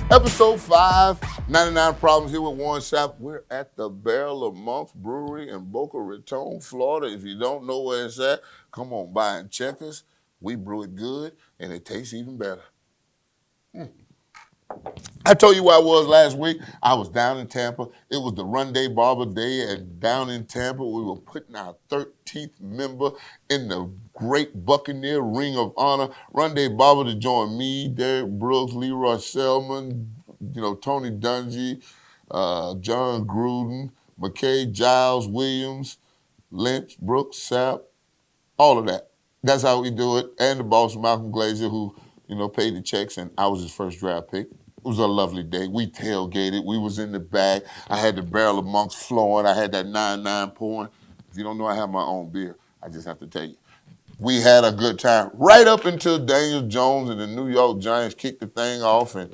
Episode 5, 99 Problems here with Warren Sapp. We're at the Barrel of Monks Brewery in Boca Raton, Florida. If you don't know where it's at, come on by and check us. We brew it good, and it tastes even better. I told you where I was last week. I was down in Tampa. It was the Run Day Barber Day, and down in Tampa, we were putting our 13th member in the great Buccaneer Ring of Honor. Run Day Barber to join me, Derek Brooks, Leroy Selman, Tony Dungy, John Gruden, McKay, Giles, Williams, Lynch, Brooks, Sapp, all of that. That's how we do it. And the boss, Malcolm Glazier, who, paid the checks, and I was his first draft pick. It was a lovely day. We tailgated. We was in the back. I had the Barrel of Monks flowing. I had that 9-9 pouring. If you don't know, I have my own beer. I just have to tell you. We had a good time right up until Daniel Jones and the New York Giants kicked the thing off. And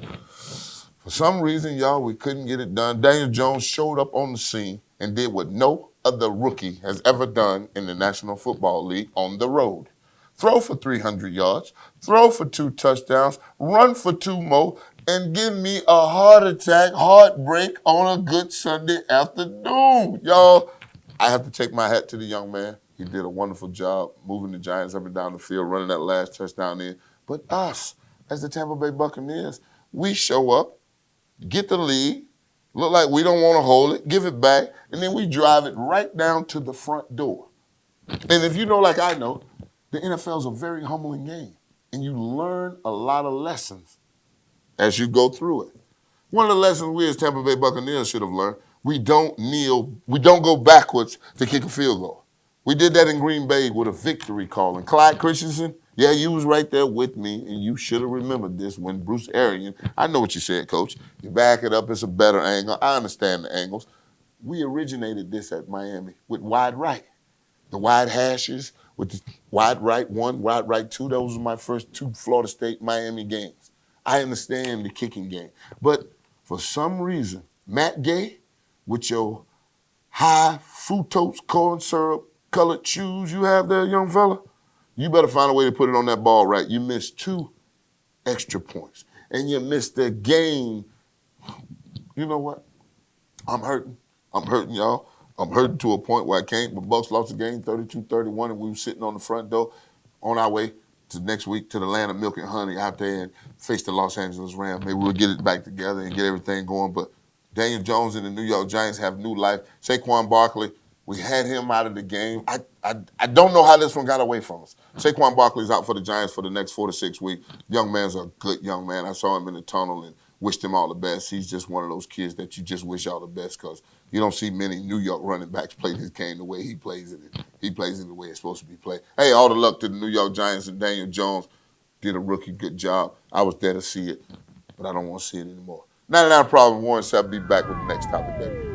for some reason, y'all, we couldn't get it done. Daniel Jones showed up on the scene and did what no other rookie has ever done in the National Football League on the road. Throw for 300 yards, throw for 2 touchdowns, run for 2 more, and give me a heart attack, heartbreak on a good Sunday afternoon. Y'all, I have to take my hat to the young man. He did a wonderful job moving the Giants up and down the field, running that last touchdown in. But us, as the Tampa Bay Buccaneers, we show up, get the lead, look like we don't want to hold it, give it back, and then we drive it right down to the front door. And if you know like I know, the NFL is a very humbling game, and you learn a lot of lessons as you go through it. One of the lessons we as Tampa Bay Buccaneers should have learned, we don't kneel, we don't go backwards to kick a field goal. We did that in Green Bay with a victory call. And Clyde Christensen, yeah, you was right there with me, and you should have remembered this when Bruce Arians, I know what you said, Coach. You back it up, it's a better angle. I understand the angles. We originated this at Miami with wide right. The wide hashes with the wide right 1, wide right 2. Those were my first 2 Florida State Miami games. I understand the kicking game. But for some reason, Matt Gay, with your high fructose corn syrup colored shoes you have there, young fella, you better find a way to put it on that ball right. You missed 2 extra points. And you missed the game. You know what? I'm hurting. I'm hurting, y'all. I'm hurting to a point where I can't. But Bucks lost the game 32-31, and we were sitting on the front door on our way to next week to the land of milk and honey out there and face the Los Angeles Rams. Maybe we'll get it back together and get everything going. But Daniel Jones and the New York Giants have new life. Saquon Barkley, we had him out of the game. I don't know how this one got away from us. Saquon Barkley's out for the Giants for the next 4 to 6 weeks. Young man's a good young man. I saw him in the tunnel and wished him all the best. He's just one of those kids that you just wish all the best because you don't see many New York running backs play this game the way he plays it. He plays it the way it's supposed to be played. Hey, all the luck to the New York Giants, and Daniel Jones did a rookie good job. I was there to see it, but I don't want to see it anymore. 99 Problem, Warren Sapp, be back with the next topic, baby.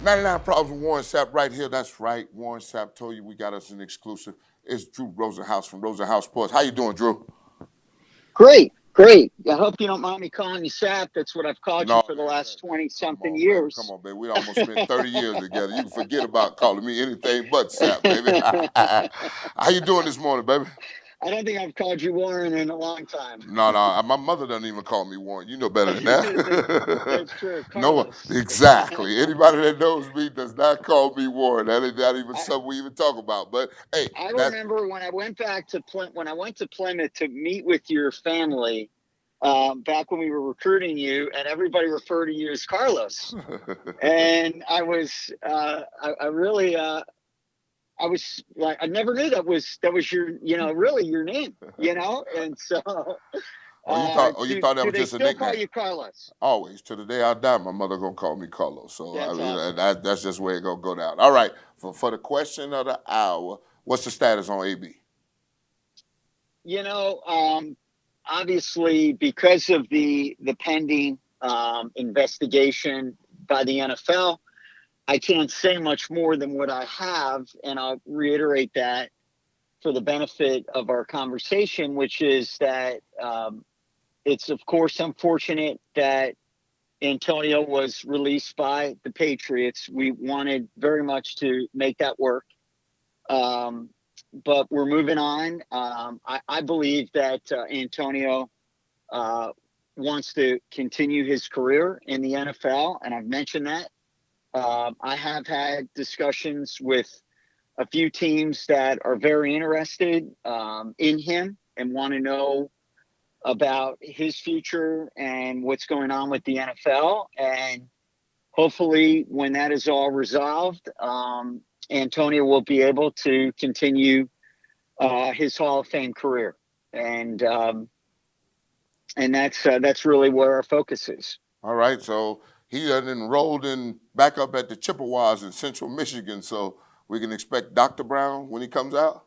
99 Problems with Warren Sapp right here. That's right. Warren Sapp told you we got us an exclusive. It's Drew Rosenhaus from Rosenhaus Sports. How you doing, Drew? Great, great. I hope you don't mind me calling you Sapp. That's what I've called you No, for the last 20 come something on, baby. Come years. on, baby. We almost spent 30 years together. You can forget about calling me anything but Sapp, baby. How you doing this morning, baby? I don't think I've called you Warren in a long time. No, no. My mother doesn't even call me Warren. You know better than that. That's true. No one. Carlos. Exactly. Anybody that knows me does not call me Warren. That is not even I, something we even talk about. But hey, I that's remember when I went back to when I went to Plymouth to meet with your family, back when we were recruiting you, and everybody referred to you as Carlos. And I was, I really, I was like, I never knew that was your, really your name, and so. you thought that Do was they just a still call nickname. you Carlos? Always. To the day I die, my mother gonna call me Carlos. So That's awesome. that's just where it gonna go down. All right. For the question of the hour, what's the status on AB? You know, Obviously because of the pending investigation by the NFL, I can't say much more than what I have, and I'll reiterate that for the benefit of our conversation, which is that It's of course unfortunate that Antonio was released by the Patriots. We wanted very much to make that work. Um, but we're moving on. I believe that Antonio uh, wants to continue his career in the NFL, and I've mentioned that. I have had discussions with a few teams that are very interested in him and want to know about his future and what's going on with the NFL. And hopefully, when that is all resolved, Antonio will be able to continue his Hall of Fame career. And that's really where our focus is. All right, so he had enrolled in back up at the Chippewas in Central Michigan, so we can expect Dr. Brown when he comes out.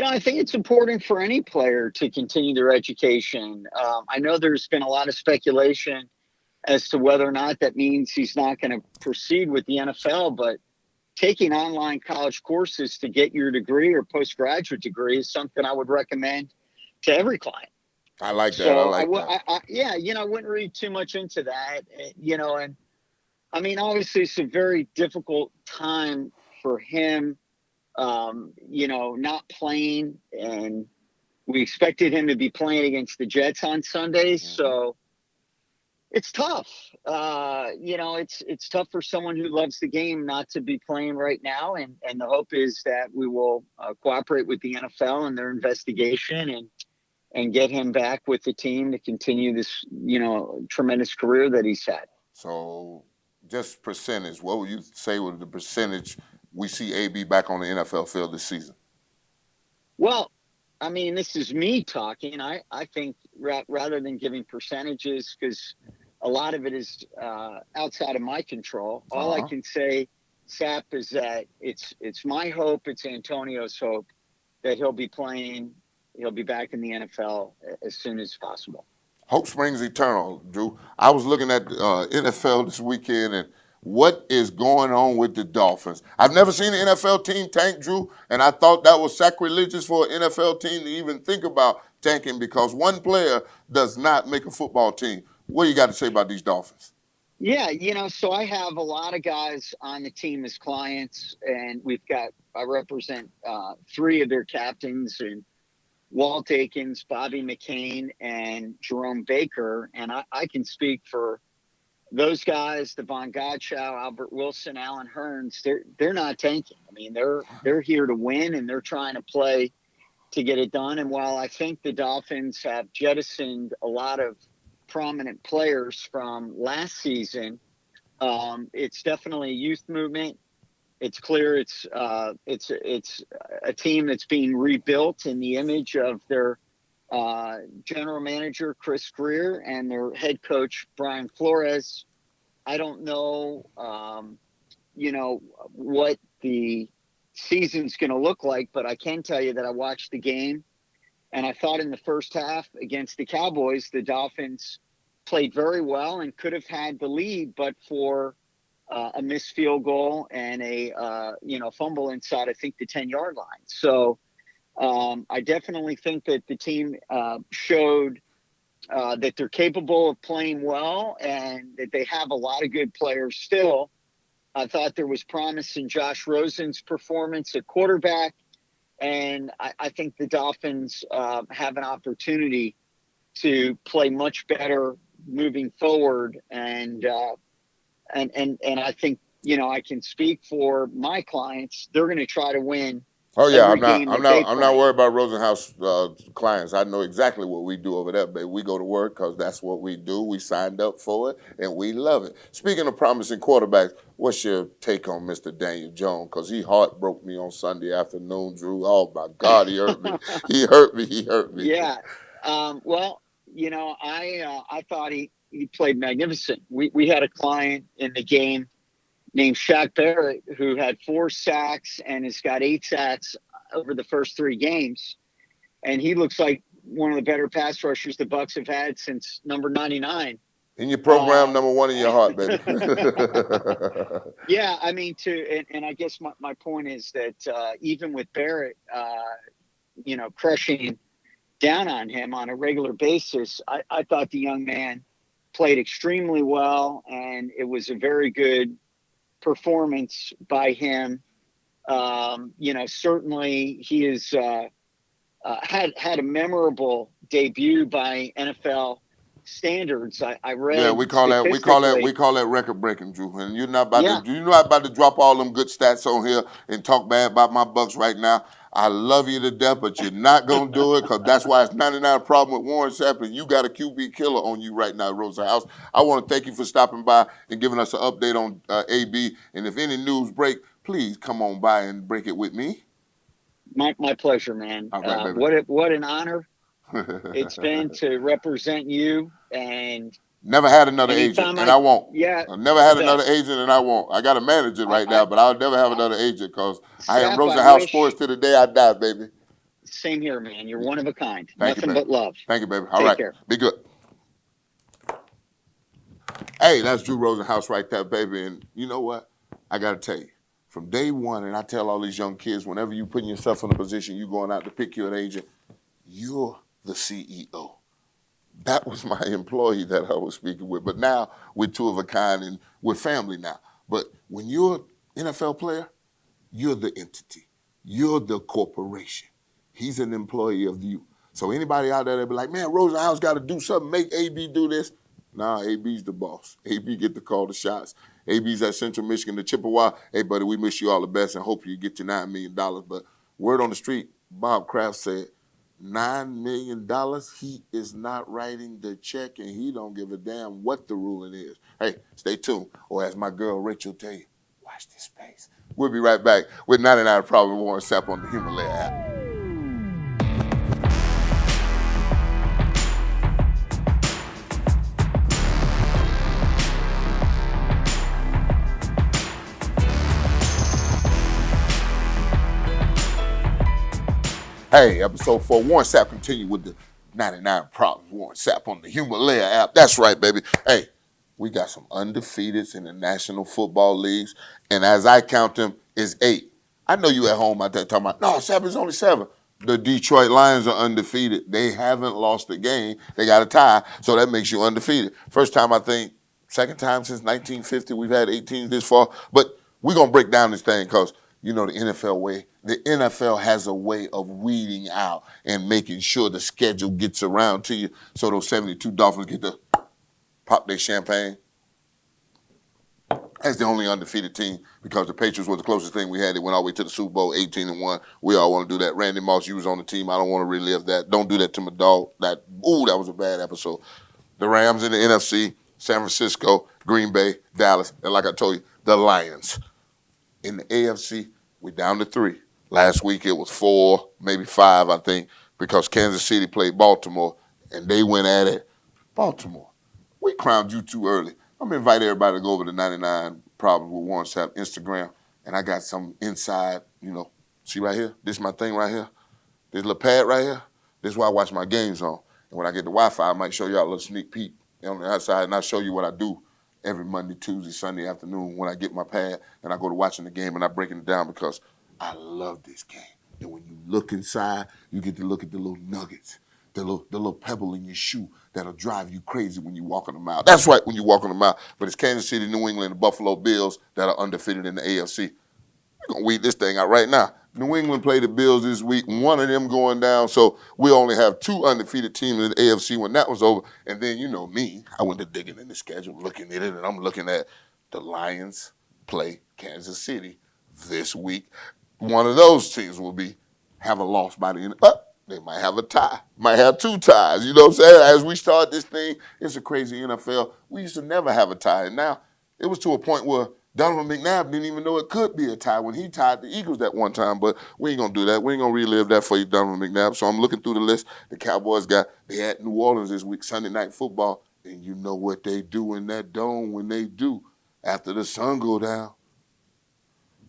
I think it's important for any player to continue their education. I know there's been a lot of speculation as to whether or not that means he's not going to proceed with the NFL, but taking online college courses to get your degree or postgraduate degree is something I would recommend to every client. I like that. I So like that. yeah, I wouldn't read too much into that, and I mean, obviously it's a very difficult time for him, not playing, and we expected him to be playing against the Jets on Sunday, so it's tough. It's tough for someone who loves the game not to be playing right now, and the hope is that we will cooperate with the NFL and their investigation and get him back with the team to continue this, tremendous career that he's had. So, just percentage, what would you say was the percentage we see AB back on the NFL field this season? Well, I mean, this is me talking. I think rather than giving percentages, because a lot of it is outside of my control. All I Uh-huh. can say, Sapp, is that it's my hope, it's Antonio's hope that he'll be playing, he'll be back in the NFL as soon as possible. Hope springs eternal, Drew. I was looking at NFL this weekend and what is going on with the Dolphins. I've never seen an NFL team tank, Drew, and I thought that was sacrilegious for an NFL team to even think about tanking because one player does not make a football team. What do you got to say about these Dolphins? Yeah, so I have a lot of guys on the team as clients, and I represent three of their captains, and Walt Aikens, Bobby McCain, and Jerome Baker. And I can speak for those guys, Devon Godshaw, Albert Wilson, Alan Hearns. They're not tanking. I mean, they're here to win, and they're trying to play to get it done. And while I think the Dolphins have jettisoned a lot of prominent players from last season, it's definitely a youth movement. It's clear it's a team that's being rebuilt in the image of their general manager Chris Greer and their head coach Brian Flores. I don't know, what the season's going to look like, but I can tell you that I watched the game, and I thought in the first half against the Cowboys, the Dolphins played very well and could have had the lead, but for a missed field goal and a fumble inside, I think, the 10-yard line. So I definitely think that the team showed that they're capable of playing well and that they have a lot of good players still. I thought there was promise in Josh Rosen's performance at quarterback, and I think the Dolphins have an opportunity to play much better moving forward. And I think, I can speak for my clients. They're going to try to win Oh yeah, every I'm not. game I'm that not. they I'm not play. worried about Rosenhaus clients. I know exactly what we do over there, baby. We go to work because that's what we do. We signed up for it, and we love it. Speaking of promising quarterbacks, what's your take on Mr. Daniel Jones? Because he heartbroke me on Sunday afternoon, Drew. Oh my God, he hurt me. He hurt me. He hurt me. Yeah. Well, I thought he played magnificent. We had a client in the game named Shaq Barrett who had 4 sacks and has got 8 sacks over the first 3 games, and he looks like one of the better pass rushers the Bucks have had since number 99. In your program, Um, number one in your heart, baby. yeah, I mean, and I guess my point is that even with Barrett, crushing down on him on a regular basis, I thought the young man played extremely well, and it was a very good performance by him. Certainly he is had a memorable debut by NFL standards. I Yeah, read we statistically, call that record breaking, Drew. And yeah, you're not about to drop all them good stats on here and talk bad about my Bucks right now. I love you to death, but you're not gonna do it because that's why it's 99 problem with Warren Sapp, and you got a QB killer on you right now, Rosenhaus. I want to thank you for stopping by and giving us an update on AB. And if any news break, please come on by and break it with me. my pleasure, man. All right, baby. What an honor it's been to represent you. And Never had another agent, anytime and I won't. yeah, I never I had bet. another agent, and I won't. I got a manager right now, but I'll never have I another agent because I am Sap, I Rosenhaus Sports wish. to the day I die, baby. Same here, man. You're one of a kind. Thank you, Nothing baby. but love. Thank you, baby. All Take right. care. Be good. Hey, that's Drew Rosenhaus right there, baby. And you know what? I got to tell you, from day one, and I tell all these young kids, whenever you putting yourself in a position, you going out to pick you an agent, you're the CEO. That was my employee that I was speaking with. But now we're two of a kind and we're family now. But when you're an NFL player, you're the entity. You're the corporation. He's an employee of you. So anybody out there that be like, man, Rosenhaus got to do something, make AB do this. Nah, AB's the boss. AB get to call the shots. AB's at Central Michigan, the Chippewa. Hey, buddy, we wish you all the best and hope you get your $9 million. But word on the street, Bob Kraft said, $9 million, he is not writing the check and he don't give a damn what the ruling is. Hey, stay tuned. Or as my girl Rachel tell you, watch this space. We'll be right back with 99 Problem Warren Sapp on the Himalaya app. Hey, episode 4, Warren Sapp continue with the 99 Problems. Warren Sapp on the Himalaya app. That's right, baby. Hey, we got some undefeateds in the National Football Leagues, and as I count them, is 8. I know you at home out there talking about, no, Sapp is only 7. The Detroit Lions are undefeated. They haven't lost a game. They got a tie, so that makes you undefeated. First time, I think, second time since 1950 we've had 18 this far. But we're going to break down this thing because you know the NFL way. The NFL has a way of weeding out and making sure the schedule gets around to you so those 72 Dolphins get to pop their champagne. That's the only undefeated team because the Patriots were the closest thing we had. They went all the way to the Super Bowl, 18-1. We all want to do that. Randy Moss, you was on the team. I don't want to relive that. Don't do that to my dog. That was a bad episode. The Rams in the NFC, San Francisco, Green Bay, Dallas, and like I told you, the Lions. In the AFC, we're down to 3. Last week it was 4, maybe 5, I think, because Kansas City played Baltimore, and they went at it. Baltimore, we crowned you too early. I'm going to invite everybody to go over to 99 Problems with Warren Sapp Instagram, and I got some inside, see right here? This is my thing right here. This little pad right here, this is where I watch my games on. And when I get the Wi-Fi, I might show y'all a little sneak peek on the outside, and I'll show you what I do every Monday, Tuesday, Sunday afternoon when I get my pad and I go to watching the game and I'm breaking it down because I love this game. And when you look inside, you get to look at the little nuggets, the little pebble in your shoe that'll drive you crazy when you walk on the mile. That's right, when you walk on the mile. But it's Kansas City, New England, and the Buffalo Bills that are undefeated in the AFC. We're going to weed this thing out right now. New England played the Bills this week, one of them going down, so we only have 2 undefeated teams in the AFC when that was over. And then, you know me, I went to digging in the schedule, looking at it, and I'm looking at the Lions play Kansas City this week. One of those teams will have a loss by the end. But they might have a tie, might have 2 ties. You know what I'm saying? As we start this thing, it's a crazy NFL. We used to never have a tie, and now it was to a point where Donovan McNabb didn't even know it could be a tie when he tied the Eagles that one time, but we ain't going to do that. We ain't going to relive that for you, Donovan McNabb. So I'm looking through the list. The Cowboys they at New Orleans this week, Sunday Night Football, and you know what they do in that dome when they do. After the sun go down,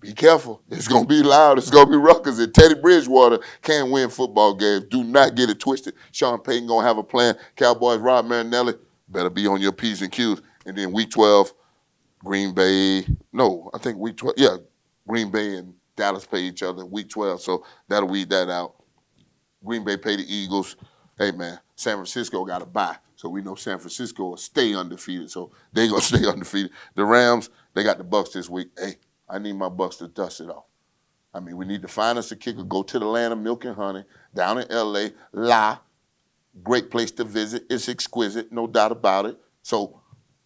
be careful. It's going to be loud. It's going to be ruckus. And Teddy Bridgewater can't win football games. Do not get it twisted. Sean Payton going to have a plan. Cowboys, Rob Marinelli, better be on your P's and Q's. And then week 12, Green Bay, no, I think week 12, yeah, Green Bay and Dallas play each other week 12, so that'll weed that out. Green Bay play the Eagles. Hey, man, San Francisco got a bye. So we know San Francisco will stay undefeated. So they going to stay undefeated. The Rams, they got the Bucks this week. Hey, I need my Bucks to dust it off. I mean, we need to find us a kicker, go to the land of milk and honey, down in L.A., great place to visit. It's exquisite, no doubt about it. So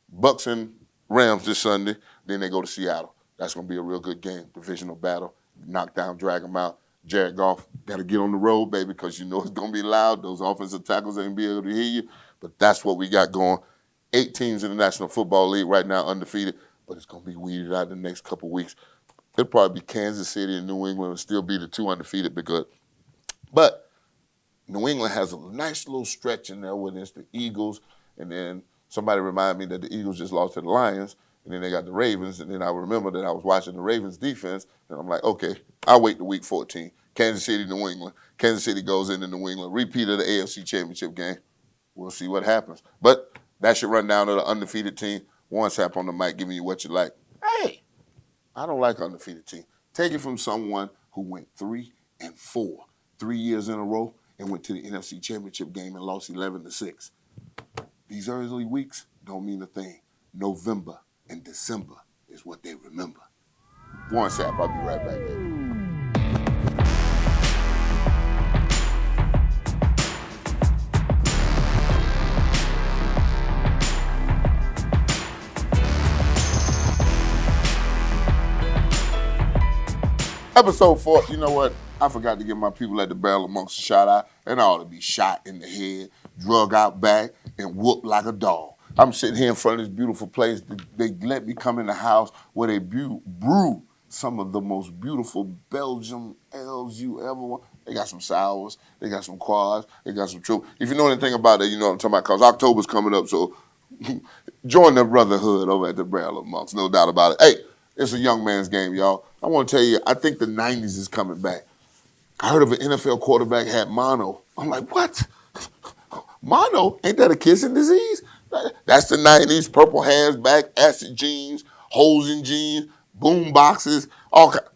Bucks and Rams this Sunday. Then they go to Seattle. That's going to be a real good game, divisional battle. Knock down, drag them out. Jared Goff got to get on the road, baby, because you know it's going to be loud. Those offensive tackles ain't be able to hear you. But that's what we got going. 8 teams in the National Football League right now, undefeated. But it's going to be weeded out in the next couple weeks. It'll probably be Kansas City and New England will still be the 2 undefeated because, but New England has a nice little stretch in there with it's the Eagles, and then somebody reminded me that the Eagles just lost to the Lions, and then they got the Ravens, and then I remember that I was watching the Ravens defense, and I'm like, okay, I'll wait to week 14. Kansas City, New England. Kansas City goes into New England. Repeat of the AFC Championship game. We'll see what happens. But that should run down to the undefeated team. One Sapp on the mic giving you what you like. Hey, I don't like undefeated team. Take it from someone who went 3-4, 3 years in a row, and went to the NFC Championship game and lost 11-6. These early weeks don't mean a thing. November and December is what they remember. One Sapp, I'll be right back, baby. Episode 4, you know what? I forgot to give my people at the Barrel of Monks a shout out, and I ought to be shot in the head, drug out back, and whooped like a dog. I'm sitting here in front of this beautiful place. They let me come in the house where they brew some of the most beautiful Belgian ales you ever want. They got some sours, they got some quads, they got some true. If you know anything about that, you know what I'm talking about, because October's coming up, so join the brotherhood over at the Barrel of Monks, no doubt about it. Hey, it's a young man's game, y'all. I want to tell you, I think the 90s is coming back. I heard of an NFL quarterback had mono. I'm like, what? Mono? Ain't that a kissing disease? That's the 90s. Purple hands back, acid jeans, holes in jeans, boom boxes, all kinds.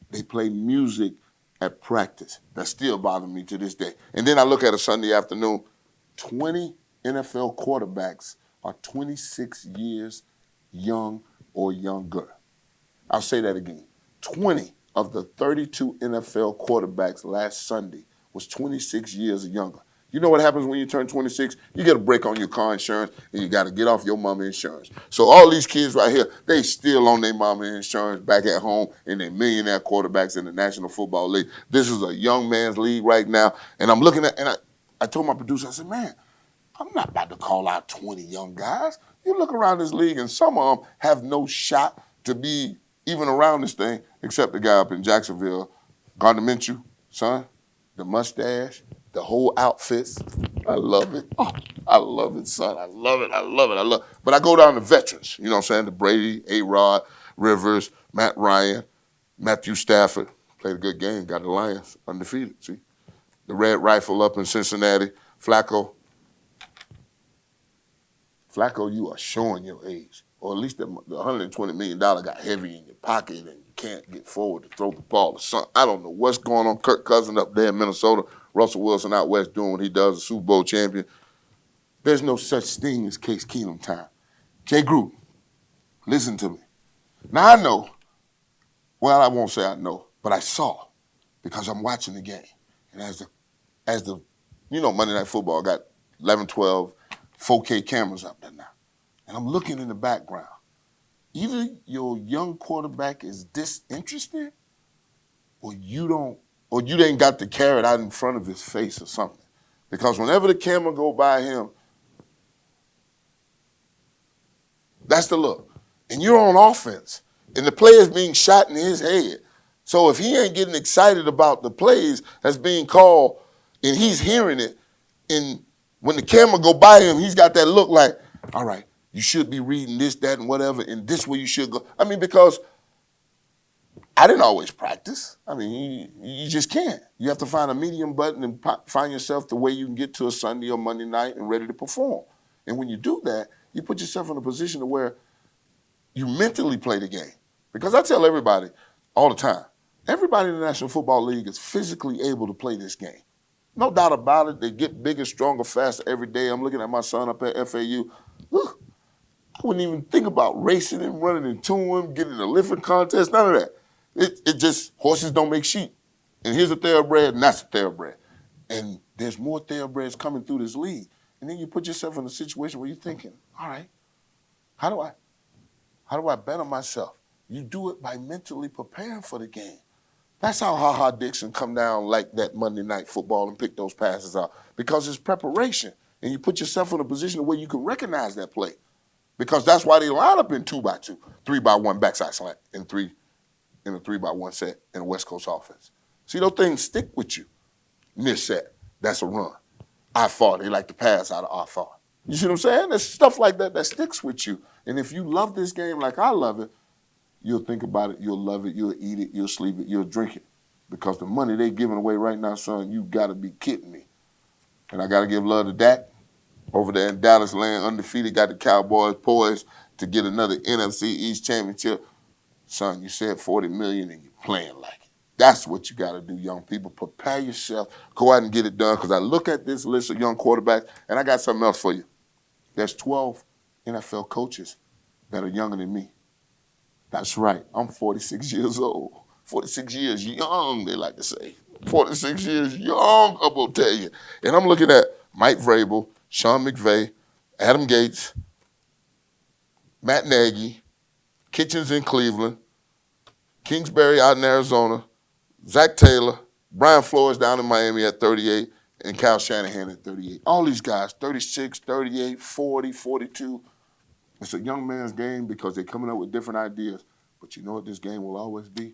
They play music at practice. That still bothers me to this day. And then I look at a Sunday afternoon, 20 NFL quarterbacks are 26 years young or younger. I'll say that again. 20 of the 32 NFL quarterbacks last Sunday was 26 years or younger. You know what happens when you turn 26? You get a break on your car insurance, and you got to get off your mama insurance. So all these kids right here, they still on their mama insurance back at home, and they're millionaire quarterbacks in the National Football League. This is a young man's league right now, and I'm looking at, and I told my producer, I said, man, I'm not about to call out 20 young guys. You look around this league, and some of them have no shot to be even around this thing, except the guy up in Jacksonville, Gardner Minshew, son, the mustache, the whole outfits. I love it. Oh, I love it, son. I love it. I love it. I love it. But I go down to veterans. You know what I'm saying? The Brady, A-Rod, Rivers, Matt Ryan, Matthew Stafford. Played a good game. Got the Lions undefeated. See? The Red Rifle up in Cincinnati. Flacco, you are showing your age. Or at least the $120 million got heavy in your pocket and you can't get forward to throw the ball or something. I don't know what's going on. Kirk Cousins up there in Minnesota. Russell Wilson out west doing what he does, a Super Bowl champion. There's no such thing as Case Keenum time. Jay Gruden, listen to me. Now I know, well, I won't say I know, but I saw because I'm watching the game. And as the Monday Night Football got 11, 12, 4K cameras up there now. And I'm looking in the background. Either your young quarterback is disinterested or you ain't got the carrot out in front of his face or something. Because whenever the camera go by him, that's the look. And you're on offense. And the play is being shot in his head. So if he ain't getting excited about the plays that's being called and he's hearing it, and when the camera go by him, he's got that look like, all right, you should be reading this, that, and whatever, and this way you should go. I mean, because I didn't always practice. I mean, you just can't. You have to find a medium button and find yourself the way you can get to a Sunday or Monday night and ready to perform. And when you do that, you put yourself in a position to where you mentally play the game. Because I tell everybody all the time, everybody in the National Football League is physically able to play this game. No doubt about it. They get bigger, stronger, faster every day. I'm looking at my son up at FAU. Whew, I wouldn't even think about racing him, running into him, getting a lifting contest, none of that. It just, horses don't make sheep. And here's a thoroughbred, and that's a thoroughbred. And there's more thoroughbreds coming through this league. And then you put yourself in a situation where you're thinking, all right, how do I better myself? You do it by mentally preparing for the game. That's how Ha Dixon come down like that Monday Night Football and pick those passes out, because it's preparation. And you put yourself in a position where you can recognize that play, because that's why they line up in 2x2, 3x1 backside slant, in a 3x1 set in a West Coast offense. See, those things stick with you. Near set, that's a run. I fought, they like to pass out of I fought. You see what I'm saying? There's stuff like that that sticks with you. And if you love this game like I love it, you'll think about it, you'll love it, you'll eat it, you'll sleep it, you'll drink it. Because the money they giving away right now, son, you got to be kidding me. And I got to give love to Dak over there in Dallas land, undefeated, got the Cowboys poised to get another NFC East championship. Son, you said $40 million and you're playing like it. That's what you got to do, young people. Prepare yourself. Go out and get it done. Because I look at this list of young quarterbacks, and I got something else for you. There's 12 NFL coaches that are younger than me. That's right. I'm 46 years old. 46 years young, they like to say. 46 years young, I'm going to tell you. And I'm looking at Mike Vrabel, Sean McVay, Adam Gates, Matt Nagy, Kitchens in Cleveland, Kingsbury out in Arizona, Zach Taylor, Brian Flores down in Miami at 38, and Kyle Shanahan at 38. All these guys, 36, 38, 40, 42. It's a young man's game because they're coming up with different ideas. But you know what this game will always be?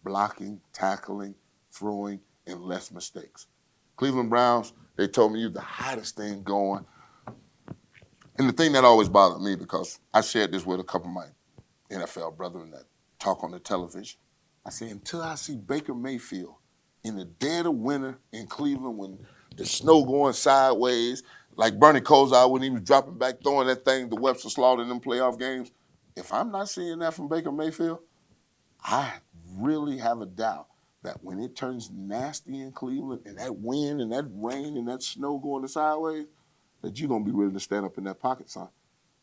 Blocking, tackling, throwing, and less mistakes. Cleveland Browns, they told me you're the hottest thing going. And the thing that always bothered me, because I shared this with a couple of my NFL brethren that talk on the television. I say, until I see Baker Mayfield in the dead of winter in Cleveland when the snow going sideways, like Bernie Kosar when he was dropping back, throwing that thing to Webster Slaughter in them playoff games, if I'm not seeing that from Baker Mayfield, I really have a doubt that when it turns nasty in Cleveland and that wind and that rain and that snow going the sideways, that you're going to be willing to stand up in that pocket, son.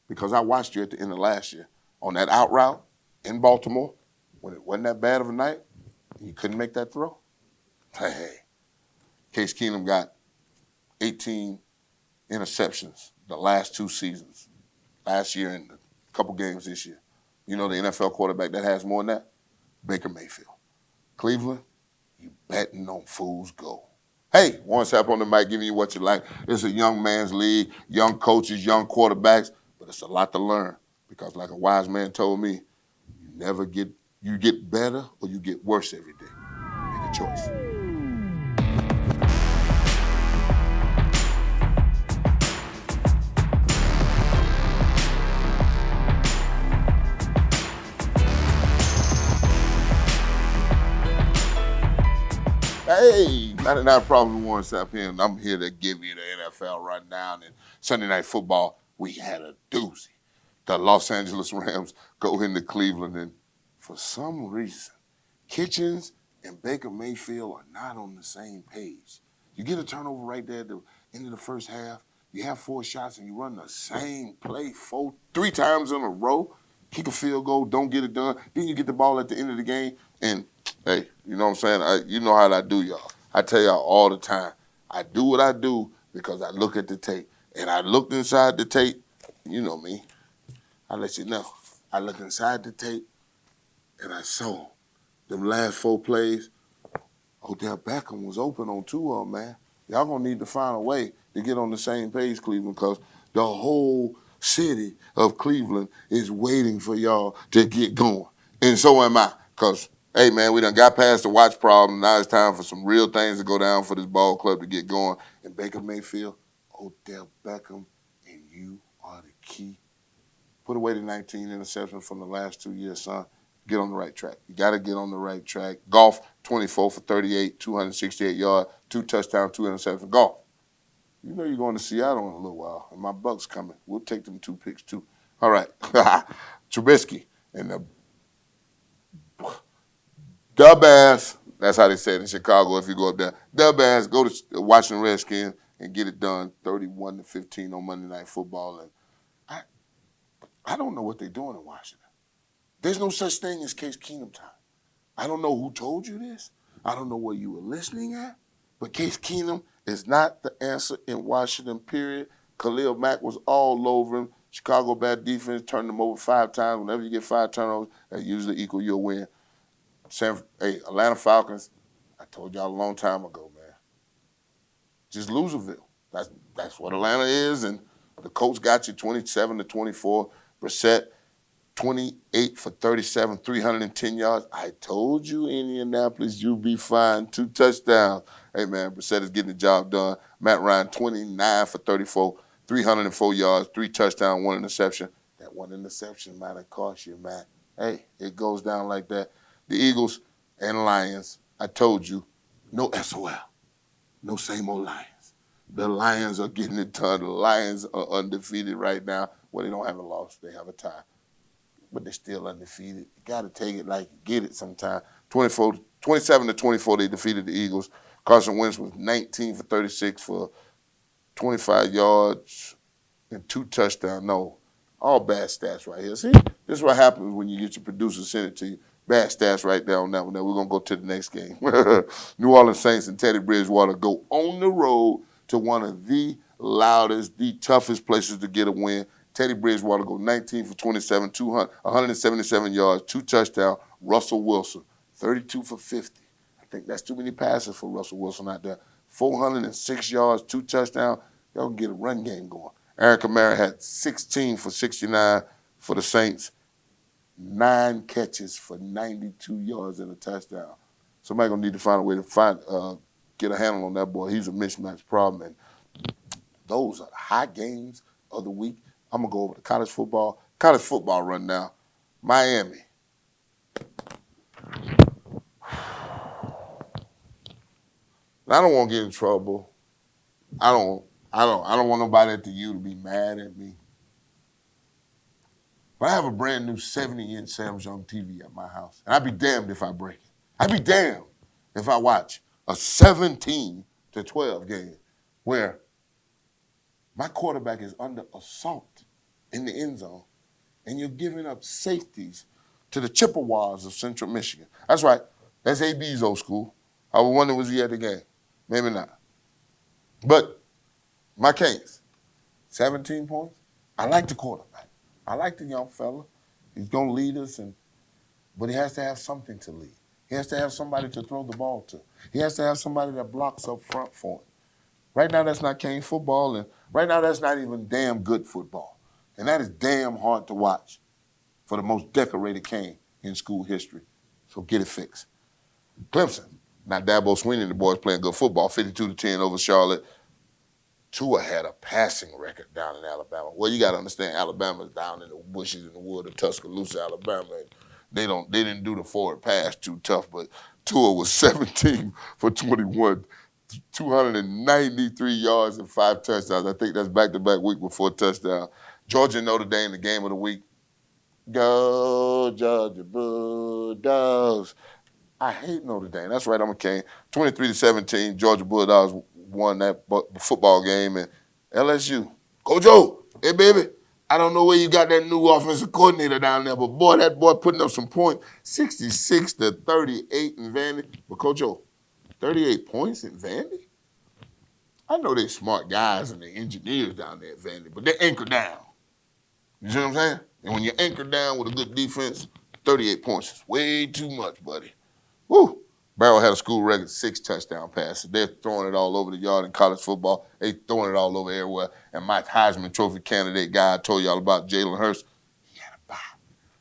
Because I watched you at the end of last year on that out route in Baltimore when it wasn't that bad of a night and you couldn't make that throw. Hey, Case Keenum got 18 interceptions the last 2 seasons, last year and a couple games this year. You know the NFL quarterback that has more than that? Baker Mayfield. Cleveland, you betting on fools gold. Hey, Warren Sapp on the mic giving you what you like. It's a young man's league, young coaches, young quarterbacks, but it's a lot to learn because like a wise man told me, you get better or you get worse every day. Make a choice. Hey, 99 Problems with Warren Sapp here, and I'm here to give you the NFL rundown. And Sunday Night Football, we had a doozy. The Los Angeles Rams go into Cleveland, and for some reason, Kitchens and Baker Mayfield are not on the same page. You get a turnover right there at the end of the first half. You have 4 shots, and you run the same play 3 times in a row, kick a field goal, don't get it done. Then you get the ball at the end of the game, and hey, you know what I'm saying? You know how I do, y'all. I tell y'all all the time, I do what I do because I look at the tape. And I looked inside the tape, you know me, I let you know. I looked inside the tape, and I saw them last 4 plays. Odell Beckham was open on 2 of them, man. Y'all gonna need to find a way to get on the same page, Cleveland, because the whole city of Cleveland is waiting for y'all to get going. And so am I, because, hey, man, we done got past the watch problem. Now it's time for some real things to go down for this ball club to get going. And Baker Mayfield, Odell Beckham, and you are the key. Put away the 19 interceptions from the last 2 years, son. Get on the right track. You got to get on the right track. Golf, 24 for 38, 268 yards, 2 touchdowns, 2 interceptions. Golf. You know you're going to Seattle in a little while, and my Bucks coming. We'll take them 2 picks, too. All right. Trubisky and the dub ass That's how they say it in Chicago. If you go up there, the Bears go to Washington Redskins and get it done, 31-15 on Monday Night Football. And I, I don't know what they're doing in Washington. There's no such thing as Case Keenum time. I don't know who told you this. I don't know where you were listening at. But Case Keenum is not the answer in Washington, period. Khalil Mack was all over him. Chicago bad defense turned them over 5 times. Whenever you get 5 turnovers, that usually equal your win. Atlanta Falcons, I told y'all a long time ago, man. Just Loserville. That's what Atlanta is, and the Colts got you 27-24. Brissett, 28 for 37, 310 yards. I told you, Indianapolis, you'll be fine. 2 touchdowns. Hey, man, Brissett is getting the job done. Matt Ryan, 29 for 34, 304 yards, 3 touchdowns, 1 interception. That 1 interception might have cost you, Matt. Hey, it goes down like that. The Eagles and Lions, I told you, no SOL. No same old Lions. The Lions are getting it done. The Lions are undefeated right now. Well, they don't have a loss. They have a tie. But they're still undefeated. You got to take it like you get it sometime. 27-24, they defeated the Eagles. Carson Wentz was 19 for 36 for 25 yards and 2 touchdowns. No, all bad stats right here. See, this is what happens when you get your producer send it to you. Bad stats right there on that one. Now we're going to go to the next game. New Orleans Saints and Teddy Bridgewater go on the road to one of the loudest, the toughest places to get a win. Teddy Bridgewater go 19 for 27, 177 yards, 2 touchdowns. Russell Wilson, 32 for 50. I think that's too many passes for Russell Wilson out there. 406 yards, 2 touchdowns. Y'all can get a run game going. Aaron Kamara had 16 for 69 for the Saints. 9 catches for 92 yards and a touchdown. Somebody gonna need to find a way to get a handle on that boy. He's a mismatch problem. And those are the high games of the week. I'm gonna go over to college football. College football run now. Miami. I don't want to get in trouble. I don't want nobody at the U to be mad at me. But I have a brand new 70-inch Samsung TV at my house. And I'd be damned if I break it. I'd be damned if I watch a 17-12 game where my quarterback is under assault in the end zone and you're giving up safeties to the Chippewas of Central Michigan. That's right. That's AB's old school. I was wondering, was he at the game? Maybe not. But my case, 17 points. I like the quarterback. I like the young fella. He's going to lead us, but he has to have something to lead. He has to have somebody to throw the ball to. He has to have somebody that blocks up front for him. Right now, that's not Kane football, and right now, that's not even damn good football. And that is damn hard to watch for the most decorated Kane in school history. So get it fixed. Clemson. Now, Dabo Swinney and the boys playing good football, 52-10 over Charlotte. Tua had a passing record down in Alabama. Well, you got to understand, Alabama's down in the bushes in the wood of Tuscaloosa, Alabama. They didn't do the forward pass too tough, but Tua was 17 for 21, 293 yards and 5 touchdowns. I think that's back-to-back week with 4 touchdowns. Georgia and Notre Dame, the game of the week. Go, Georgia Bulldogs. I hate Notre Dame. That's right, I'm a Cane. 23-17, Georgia Bulldogs won that football game. And LSU, go Joe. Hey, baby, I don't know where you got that new offensive coordinator down there, but boy, that boy putting up some points. 66-38 in Vandy. But Coach O, 38 points in Vandy? I know they're smart guys and they're engineers down there at Vandy, but they're anchored down. You see what I'm saying? And when you're anchored down with a good defense, 38 points is way too much, buddy. Woo! Barrow had a school record 6 touchdown passes. They're throwing it all over the yard in college football. They throwing it all over everywhere. And my Heisman Trophy candidate guy I told y'all about, Jalen Hurts, he had a bye.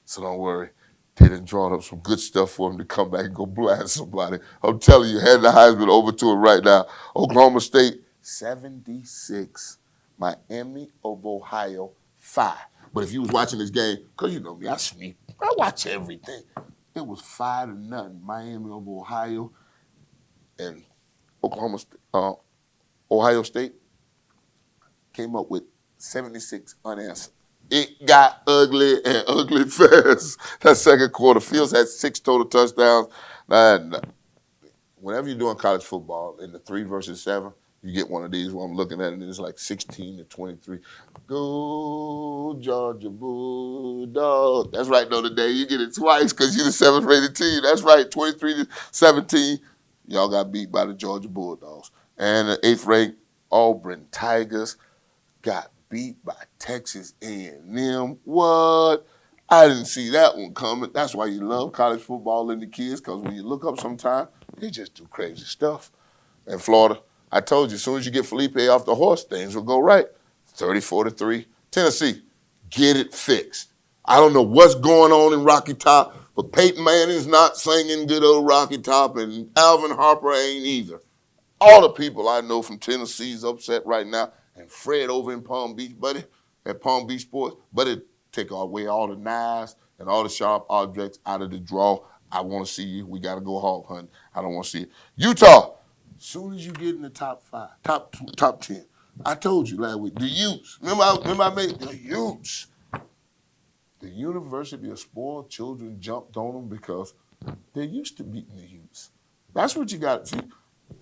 So don't worry. They done drawn up some good stuff for him to come back and go blast somebody. I'm telling you, hand the Heisman over to him right now. Oklahoma State, 76. Miami of Ohio, 5. But if you was watching this game, because you know me, I sneak. I watch everything. It was 5-0. Miami of Ohio and Ohio State came up with 76 unanswered. It got ugly and ugly fast. That second quarter, Fields had 6 total touchdowns. whenever you're doing college football in the 3 versus 7, you get one of these where I'm looking at it and it's like 16-23. Go Georgia Bulldog. That's right, Notre Dame. You get it twice because you're the 7th-rated team. That's right, 23-17. Y'all got beat by the Georgia Bulldogs. And the 8th-ranked Auburn Tigers got beat by Texas A&M. What? I didn't see that one coming. That's why you love college football and the kids, because when you look up sometime, they just do crazy stuff. In Florida, I told you, as soon as you get Felipe off the horse, things will go right. 34-3. Tennessee, get it fixed. I don't know what's going on in Rocky Top, but Peyton Manning's not singing good old Rocky Top, and Alvin Harper ain't either. All the people I know from Tennessee's upset right now, and Fred over in Palm Beach, buddy, at Palm Beach Sports, buddy, take away all the knives and all the sharp objects out of the draw. I want to see you. We got to go hog hunting. I don't want to see it. Utah, as soon as you get in the top 5, top 10, I told you last week, the Utes. Remember I made the Utes. The University of Spoiled Children jumped on them because they're used to beating the Utes. That's what you got to see.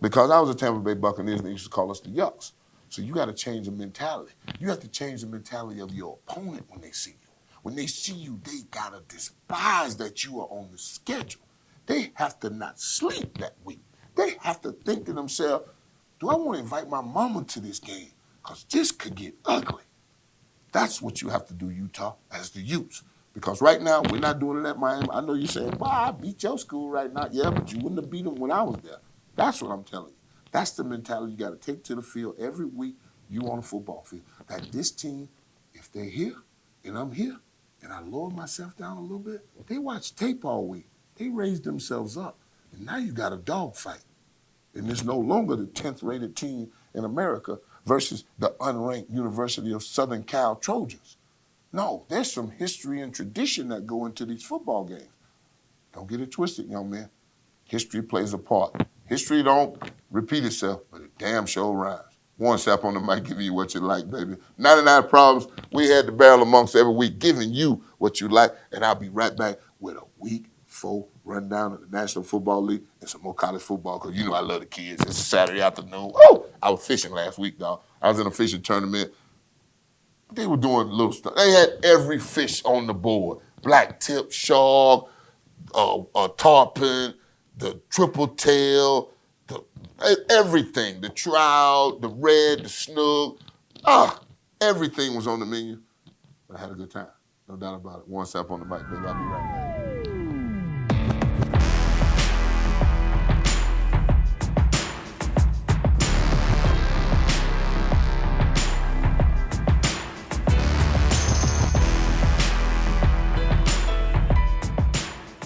Because I was a Tampa Bay Buccaneers, and they used to call us the Yucks. So you got to change the mentality. You have to change the mentality of your opponent when they see you. When they see you, they got to despise that you are on the schedule. They have to not sleep that week. They have to think to themselves, do I want to invite my mama to this game? Because this could get ugly. That's what you have to do, Utah, as the Utes. Because right now, we're not doing it at Miami. I know you're saying, well, I beat your school right now. Yeah, but you wouldn't have beat them when I was there. That's what I'm telling you. That's the mentality you got to take to the field every week you on a football field. That this team, if they're here and I'm here and I lower myself down a little bit, they watch tape all week. They raise themselves up. And now you got a dogfight. And it's no longer the 10th-rated team in America versus the unranked University of Southern Cal Trojans. No, there's some history and tradition that go into these football games. Don't get it twisted, young man. History plays a part. History don't repeat itself, but it damn sure rhymes. One Sapp on the mic, giving you what you like, baby. 99 problems we had to barrel amongst every week, giving you what you like, and I'll be right back with a week 4 rundown of the National Football League and some more college football, because you know I love the kids. It's a Saturday afternoon. Oh, I was fishing last week, dog. I was in a fishing tournament. They were doing little stuff. They had every fish on the board. Black tip shark, a tarpon, the triple tail, everything. The trout, the red, the snook. Everything was on the menu. But I had a good time. No doubt about it. One Sapp on the mic, baby. I'll be right back.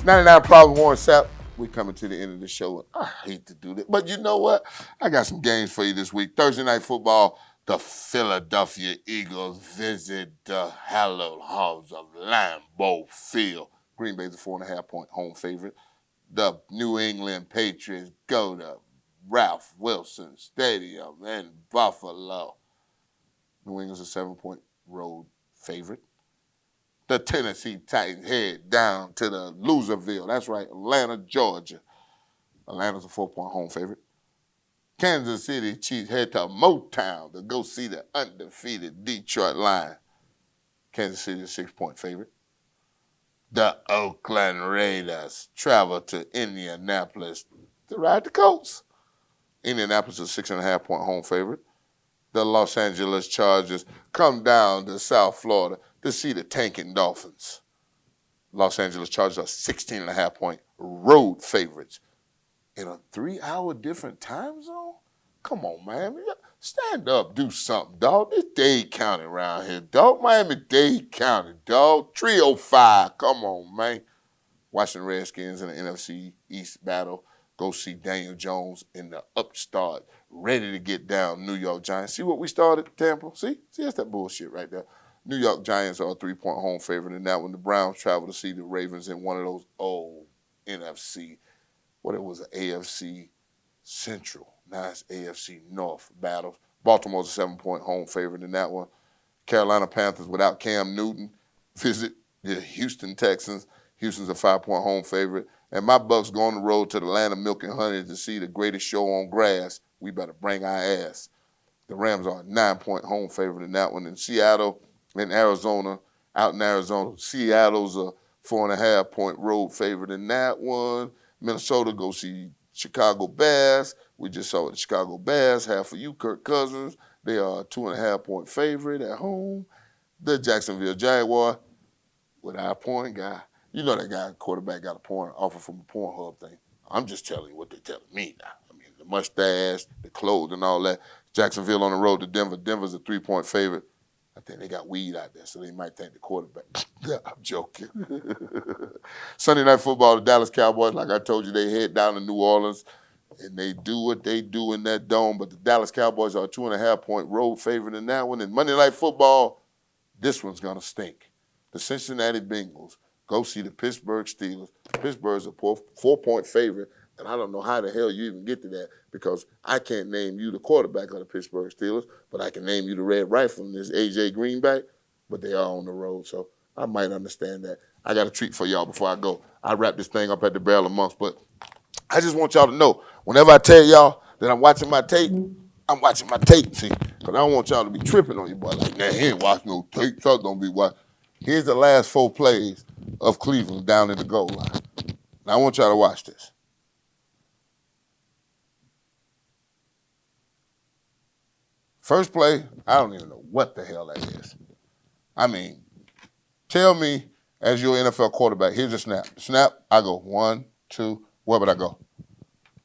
99 Problems, Warren Sapp. We coming to the end of the show, and I hate to do this, but you know what? I got some games for you this week. Thursday Night Football, the Philadelphia Eagles visit the hallowed halls of Lambeau Field. Green Bay's a 4.5-point home favorite. The New England Patriots go to Ralph Wilson Stadium in Buffalo. New England's a 7-point road favorite. The Tennessee Titans head down to the Loserville. That's right, Atlanta, Georgia. Atlanta's a 4-point home favorite. Kansas City Chiefs head to Motown to go see the undefeated Detroit Lions. Kansas City is a 6-point favorite. The Oakland Raiders travel to Indianapolis to ride the Colts. Indianapolis is a 6.5-point home favorite. The Los Angeles Chargers come down to South Florida to see the tanking Dolphins. Los Angeles Chargers are 16.5-point road favorites. In a 3-hour different time zone? Come on, Miami. Stand up, do something, dog. This Dade County around here, dog. Miami-Dade County, dog. 305. Come on, man. Washington Redskins in the NFC East battle. Go see Daniel Jones in the upstart, ready to get down New York Giants. See what we started, Tampa? See, that's that bullshit right there. New York Giants are a 3-point home favorite in that one. The Browns travel to see the Ravens in one of those old NFC, what it was, an AFC Central. Now it's AFC North battles. Baltimore's a 7-point home favorite in that one. Carolina Panthers without Cam Newton visit the Houston Texans. Houston's a 5-point home favorite. And my Bucks go on the road to the land of milk and honey to see the greatest show on grass. We better bring our ass. The Rams are a 9-point home favorite in that one. In Seattle and Arizona, out in Arizona, Seattle's a 4.5-point road favorite in that one. Minnesota go see Chicago Bears. We just saw the Chicago Bears. Half of you, Kirk Cousins. They are a 2.5-point favorite at home. The Jacksonville Jaguars with our point guy. You know that guy, quarterback, got a porn offer from the Pornhub thing. I'm just telling you what they're telling me now. I mean, the mustache, the clothes, and all that. Jacksonville on the road to Denver. Denver's a 3-point favorite. I think they got weed out there, so they might think the quarterback. I'm joking. Sunday Night Football, the Dallas Cowboys, like I told you, they head down to New Orleans, and they do what they do in that dome. But the Dallas Cowboys are a 2.5-point road favorite in that one. And Monday Night Football, this one's going to stink. The Cincinnati Bengals go see the Pittsburgh Steelers. Pittsburgh's a 4-point favorite, and I don't know how the hell you even get to that because I can't name you the quarterback of the Pittsburgh Steelers, but I can name you the Red Rifle and this A.J. Greenback, but they are on the road, so I might understand that. I got a treat for y'all before I go. I wrap this thing up at the Barrel of Monks, but I just want y'all to know, whenever I tell y'all that I'm watching my tape, I'm watching my tape, see, because I don't want y'all to be tripping on your boy like, man, he ain't watching no tape. Chuck don't be watching. Here's the last 4 plays of Cleveland down in the goal line. Now, I want y'all to watch this. First play, I don't even know what the hell that is. I mean, tell me, as your NFL quarterback, here's a snap. Snap, I go 1, 2, where would I go?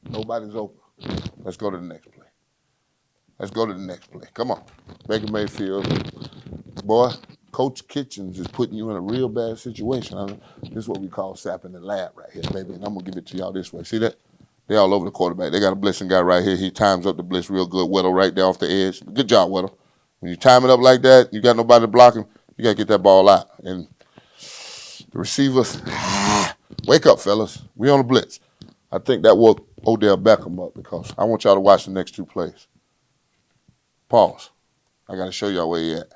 Nobody's open. Let's go to the next play. Let's go to the next play. Come on. Baker Mayfield. Boy, Coach Kitchens is putting you in a real bad situation. This is what we call Sapp in the lab right here, baby. And I'm going to give it to y'all this way. See that? They all over the quarterback. They got a blitzing guy right here. He times up the blitz real good. Weddle right there off the edge. Good job, Weddle. When you time it up like that, you got nobody to block him, you got to get that ball out. And the receivers, wake up, fellas. We on a blitz. I think that woke Odell Beckham up because I want y'all to watch the next 2 plays. Pause. I got to show y'all where he at.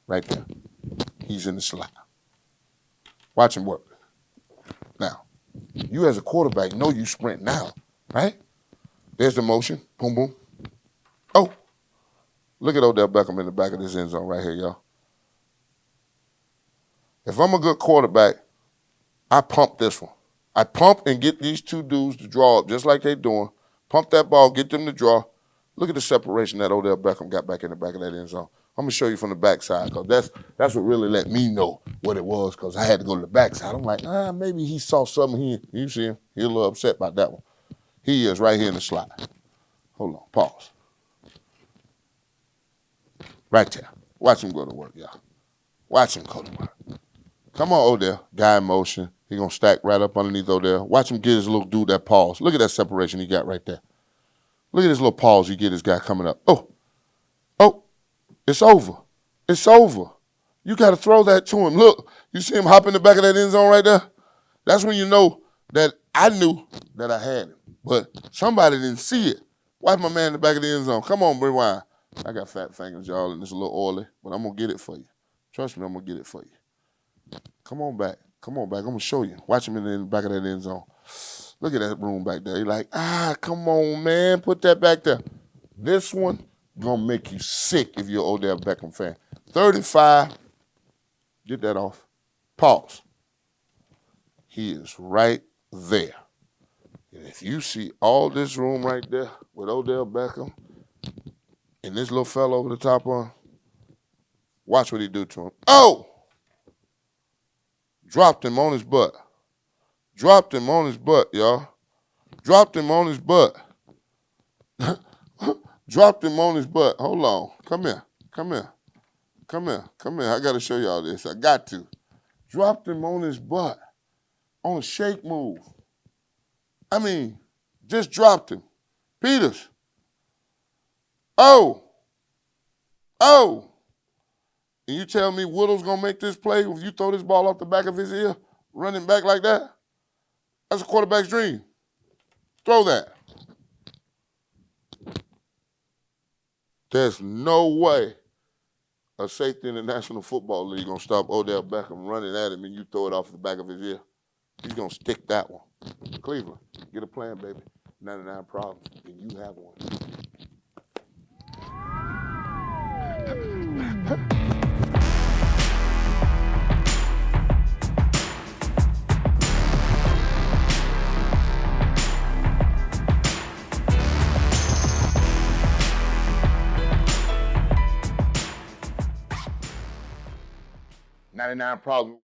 Right there. He's in the slot. Watch him work. Now, you as a quarterback know you sprint now, right? There's the motion. Boom, boom. Oh, look at Odell Beckham in the back of this end zone right here, y'all. If I'm a good quarterback, I pump this one. I pump and get these 2 dudes to draw up just like they're doing. Pump that ball, get them to draw. Look at the separation that Odell Beckham got back in the back of that end zone. I'm going to show you from the backside because that's what really let me know what it was because I had to go to the backside. I'm like, maybe he saw something here. You see him? He's a little upset about that one. He is right here in the slot. Hold on. Pause. Right there. Watch him go to work, y'all. Watch him go to work. Come on, Odell. Guy in motion. He going to stack right up underneath Odell. Watch him get his little dude that pause. Look at that separation he got right there. Look at this little pause he get his guy coming up. Oh, it's over. It's over. You got to throw that to him. Look, you see him hop in the back of that end zone right there? That's when you know that I knew that I had him, but somebody didn't see it. Watch my man in the back of the end zone. Come on, rewind. I got fat fingers, y'all, and it's a little oily, but I'm going to get it for you. Trust me, I'm going to get it for you. Come on back. Come on back. I'm going to show you. Watch him in the back of that end zone. Look at that room back there. You're like, come on, man. Put that back there. This one going to make you sick if you're an Odell Beckham fan. 35. Get that off. Pause. He is right there. And if you see all this room right there with Odell Beckham and this little fella over the top of him, watch what he do to him. Oh! Dropped him on his butt. Dropped him on his butt, y'all. Dropped him on his butt. Dropped him on his butt. Hold on. Come here. Come here. Come here. Come here. I got to show y'all this. I got to. Dropped him on his butt on a shake move. I mean, just dropped him. Peters. Oh. Oh. And you tell me Whittle's going to make this play if you throw this ball off the back of his ear, running back like that? That's a quarterback's dream. Throw that. There's no way a safety in the National Football League gonna stop Odell Beckham running at him and you throw it off the back of his ear? He's gonna stick that one. Cleveland, get a plan, baby. 99 problems, and you have one. "99 Problems."